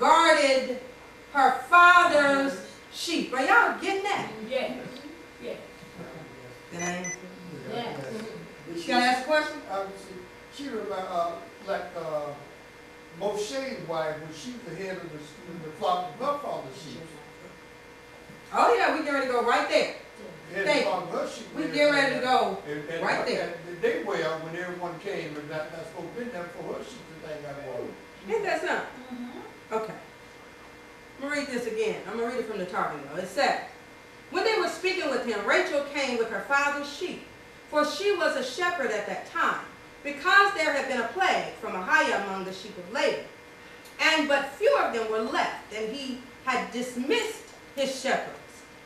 guarded her father's sheep. Are y'all getting that? Yes. Yes. Yes. Yes. Can I ask a question? She remember, like Moshe's wife, when she was the head of the flock of her father's sheep. Oh yeah, we get ready to go right there. Head of her sheep. We get ready to go and right there. And they well when everyone came, and that's supposed to be there for her sheep to think I was. Ain't that something? Okay. I'm going to read this again. I'm going to read it from the Targum. It says, when they were speaking with him, Rachel came with her father's sheep, for she was a shepherd at that time, because there had been a plague from Ahiah among the sheep of Laban. And but few of them were left, and he had dismissed his shepherds,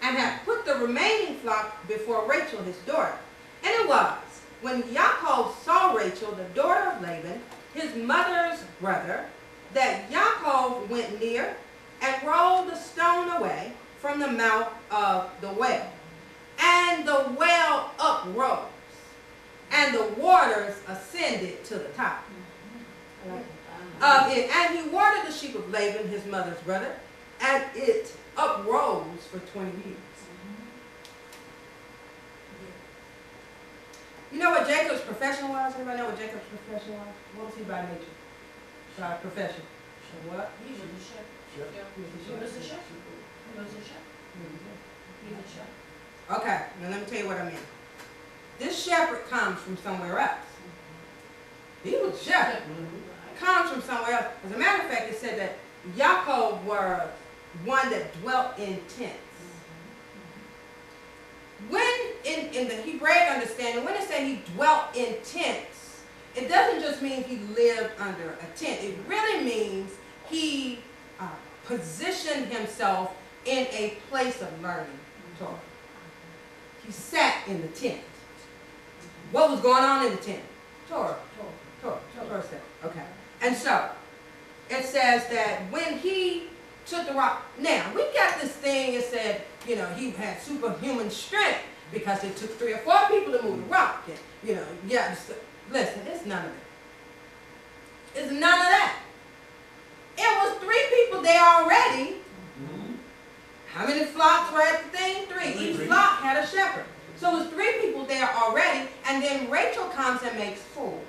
and had put the remaining flock before Rachel his daughter. And it was, when Yaakov saw Rachel, the daughter of Laban, his mother's brother, that Yaakov went near and rolled the stone away from the mouth of the well. And the well uprose, and the waters ascended to the top of it. And he watered the sheep of Laban, his mother's brother, and it uprose for 20 years. You know what Jacob's profession was? Anybody know what Jacob's profession was? What was he by nature? Profession. What? He was a shepherd. He was a shepherd. He was a shepherd. He was a shepherd. Okay, now let me tell you what I mean. This shepherd comes from somewhere else. He was a shepherd. Comes from somewhere else. As a matter of fact, it said that Yaakov was one that dwelt in tents. When, in the Hebraic understanding, when it says he dwelt in tents, it doesn't just mean he lived under a tent. It really means he positioned himself in a place of learning Torah. He sat in the tent. What was going on in the tent? Torah. Torah said. Okay. And so, it says that when he took the rock. Now, we got this thing, it said, you know, he had superhuman strength because it took 3 or 4 people to move the rock. And, you know, yeah, listen, it's none of that. It's none of that. It was 3 people there already. How many flocks were at the thing? 3. Each flock had a shepherd. So it was 3 people there already, and then Rachel comes and makes 4.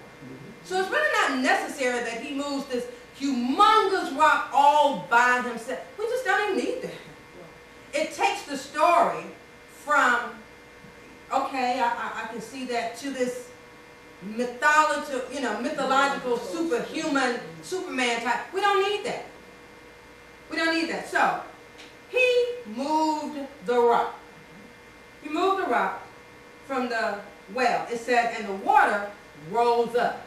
So it's really not necessary that he moves this humongous rock all by himself. We just don't even need that. It takes the story from, okay, I can see that, to this mythological, superhuman, Superman type. We don't need that. We don't need that. So, he moved the rock. He moved the rock from the well. It said, and the water rose up.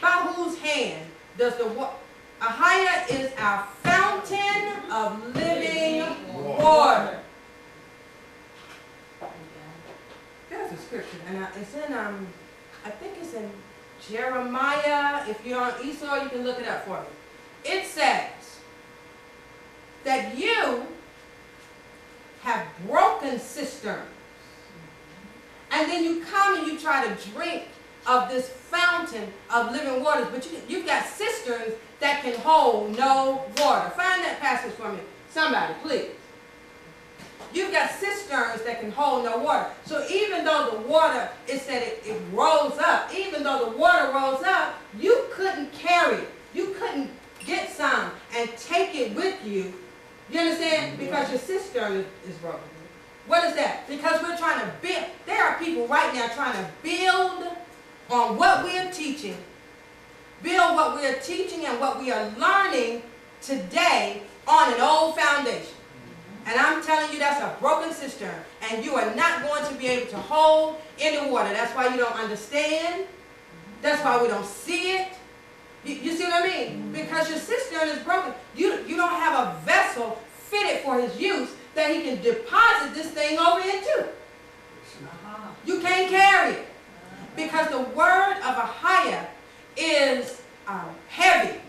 By whose hand does the water? Ahiah is our fountain of living water. There's a scripture, and it's in, I think it's in Jeremiah. If you're on Esau, you can look it up for me. It says that you have broken cisterns, and then you come and you try to drink of this fountain of living waters, but you've got cisterns that can hold no water. Find that passage for me, somebody, please. You've got cisterns that can hold no water. So even though the water, it said it rose up, even though the water rose up, you couldn't carry it. You couldn't get some and take it with you. You understand? Because your cistern is broken. What is that? Because we're trying to build. There are people right now trying to build on what we are teaching. Build what we are teaching and what we are learning today on an old foundation. And I'm telling you, that's a broken cistern. And you are not going to be able to hold any water. That's why you don't understand. That's why we don't see it. You see what I mean? Because your cistern is broken. You don't have a vessel fitted for his use that he can deposit this thing over into. You can't carry it. Because the word of Ahiah is heavy.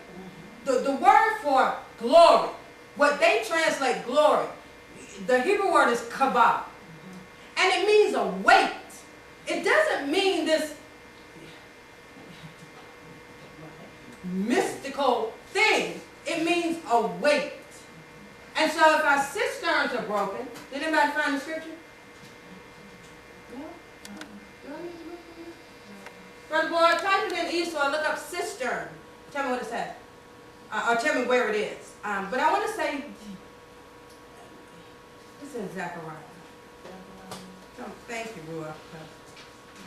The word for glory, what they translate glory, the Hebrew word is kabah. And it means a weight. It doesn't mean this mystical thing. It means a Brother Boyd, type it in Esau, look up cistern. Tell me what it says. Or tell me where it is. But I want to say, this is Zechariah. So, thank you, Ruah.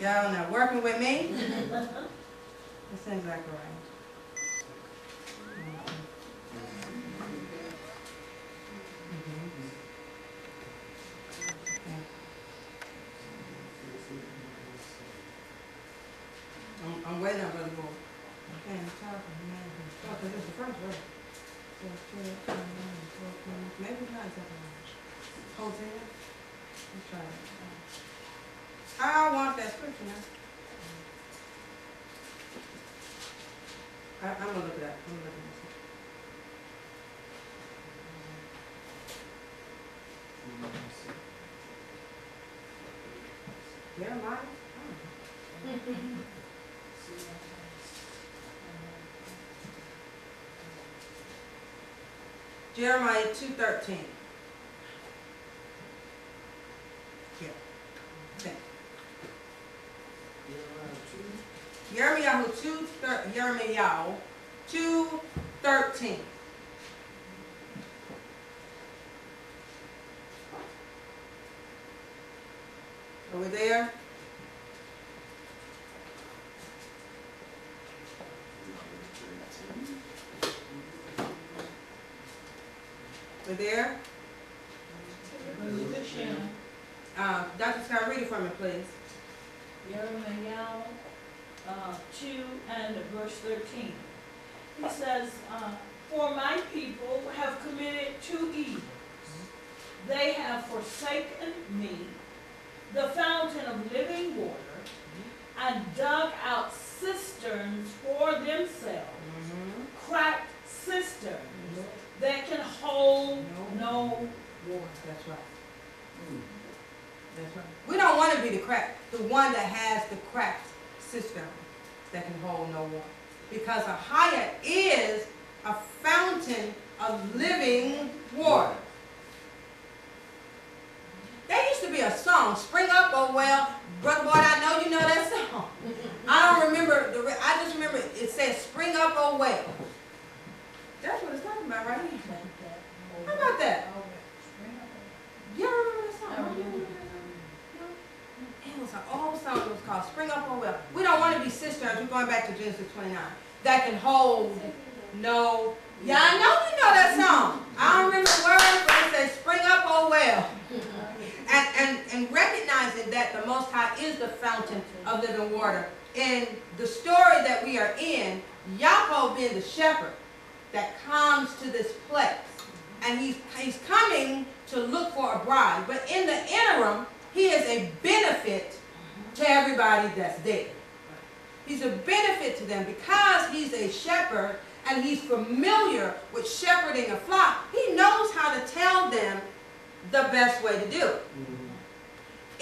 Y'all not working with me? It's in Zechariah. I'm waiting on Brother Boyd. Okay, I'm talking, man. Oh, because it's the first verse. Maybe it's not Zechariah. Hosea? Let's try it. I want that scripture now. I'm going to look it up. I'm going to look it up. Jeremiah? Jeremiah 2:13. Yeah. Okay. Jeremiah 2:13. Are we there? We're there? Dr. Scott, read it for me, please. Jeremiah 2 and verse 13. He says, for my people have committed two evils. They have forsaken me, the fountain of living water, and dug out cisterns for themselves, cracked cisterns that can hold no water. That's right. That's right. We don't want to be the one that has the cracked cistern that can hold no water. Because a higher is a fountain of living water. There used to be a song, Spring Up, Oh Well. Brother Boyd, I know you know that song. I don't remember, I just remember it says Spring Up, Oh Well. That's what it's talking about right here. How about that? You don't remember that song? It was an old song. It was called Spring Up, Oh Well. We don't want to be cisterns. We're going back to Genesis 29. That can hold no. Yeah, I know you know that song. I don't remember the words, but it says Spring Up, Oh Well. And recognizing that the Most High is the fountain of living water. In the story that we are in, Yaakov being the shepherd that comes to this place. And he's coming to look for a bride. But in the interim, he is a benefit to everybody that's there. He's a benefit to them because he's a shepherd and he's familiar with shepherding a flock. He knows how to tell them the best way to do it.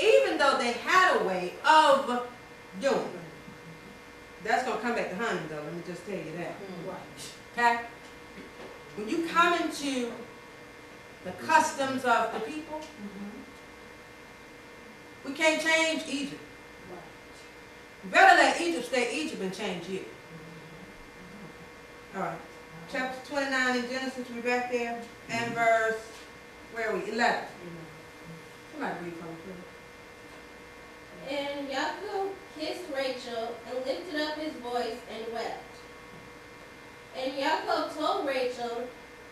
Even though they had a way of doing it. That's going to come back to honey, though. Let me just tell you that. Okay? When you come into the customs of the people, we can't change Egypt. You better let Egypt stay Egypt and change you. All right. Chapter 29 in Genesis, we're back there. And verse, where are we? 11. Somebody read from it, please. And Yaakov kissed Rachel and lifted up his voice and wept. And Yaakov told Rachel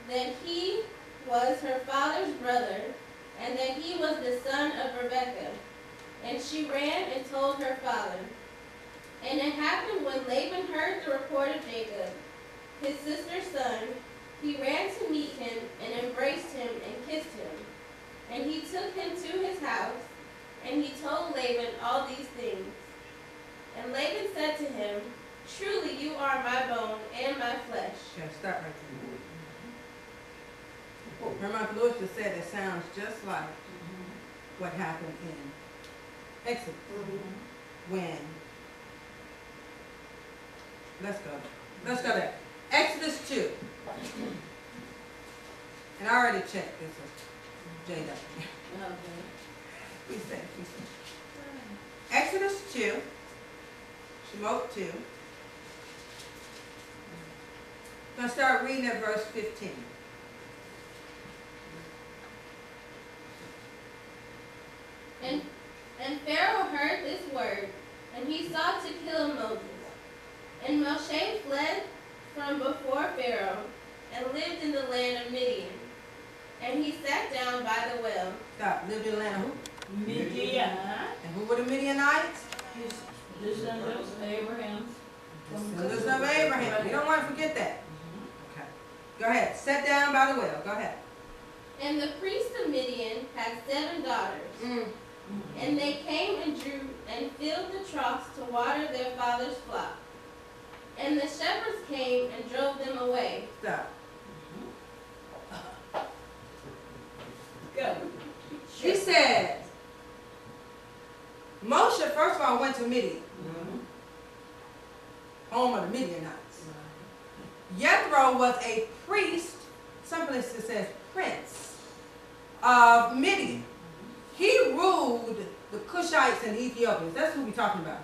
that he was her father's brother, and that he was the son of Rebekah. And she ran and told her father. And it happened when Laban heard the report of Jacob, his sister's son, he ran to meet him and embraced him and kissed him. And he took him to his house, and he told Laban all these things. And Laban said to him, truly you are my bone and my flesh. Okay, stop right there. Remember, Lewis just said it sounds just like what happened in Exodus. When, let's go there. Exodus 2. And I already checked this with Jada. Be safe. Exodus 2. Shemot 2. I'm going to start reading at verse 15. And Pharaoh heard this word, and he sought to kill Moses. And Moshe fled from before Pharaoh, and lived in the land of Midian. And he sat down by the well. Stop. Lived in the land of who? Midian. And who were the Midianites? His descendants, Abraham. Descendants of Abraham. We don't want to forget that. Okay. Go ahead. Sat down by the well. Go ahead. And the priest of Midian had 7 daughters. And they came and drew and filled the troughs to water their father's flock. And the shepherds came and drove them away. Stop. Go. He said, Moshe, first of all, went to Midian, home of the Midianites. Jethro was a priest, some places says prince, of Midian. He ruled the Cushites and the Ethiopians. That's who we're talking about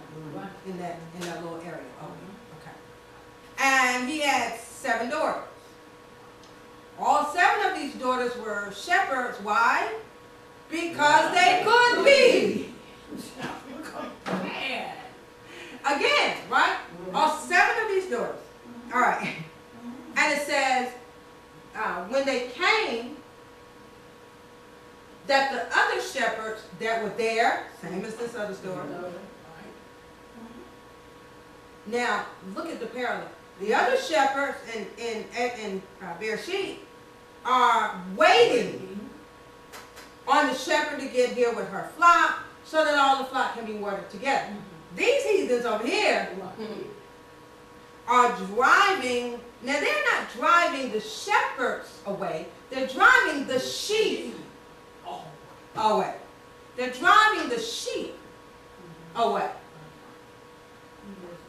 in that little area. Okay. And he had 7 daughters. All 7 of these daughters were shepherds. Why? Because they could be. Again, right? All 7 of these daughters. All right. And it says, when they came, that the other shepherds that were there, same as this other story. Now, look at the parallel. The other shepherds in Bereshit are waiting on the shepherd to get here with her flock so that all the flock can be watered together. These heathens over here are driving. Now, they're not driving the shepherds away. They're driving the sheep away. They're driving the sheep away.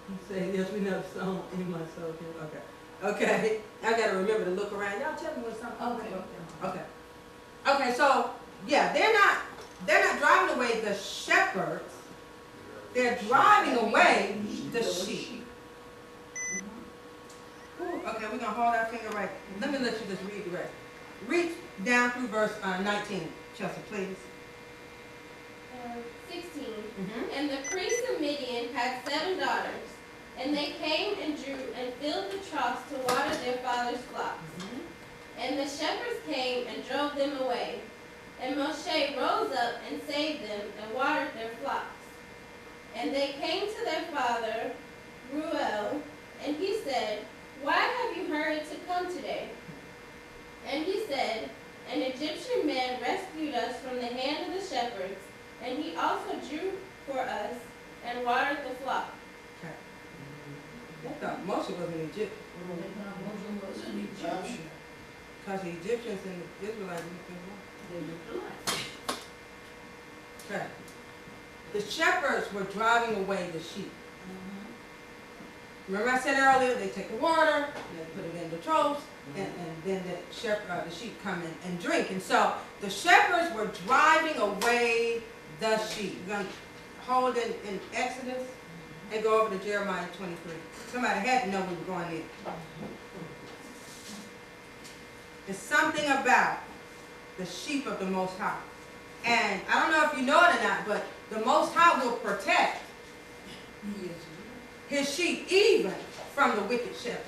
You say, yes, we know the song in my soul. Okay. Okay. I got to remember to look around. Y'all tell me what song. Okay. Okay, so, yeah, they're not driving away the shepherds. They're driving away the sheep. Ooh, okay, we're going to hold our finger right. Let me let you just read the rest. Read down through verse 19, Chelsea, please. 16. And the priest of Midian had 7 daughters. And they came and drew and filled the troughs to water their father's flocks. And the shepherds came and drove them away. And Moshe rose up and saved them and watered their flocks. And they came to their father, Reuel, and he said, why have you hurried to come today? And he said, an Egyptian man rescued us from the hand of the shepherds, and he also drew for us and watered the flock. Okay. I thought Moshe was an Egyptian. Because the Egyptians and the Israelites okay. The shepherds were driving away the sheep. Remember I said earlier, they take the water, they put it in the troughs, and then the sheep come in and drink. And so the shepherds were driving away the sheep. We're going to hold in Exodus and go over to Jeremiah 23. Somebody had to know we were going in. There's something about the sheep of the Most High. And I don't know if you know it or not, but the Most High will protect his sheep even from the wicked shepherd.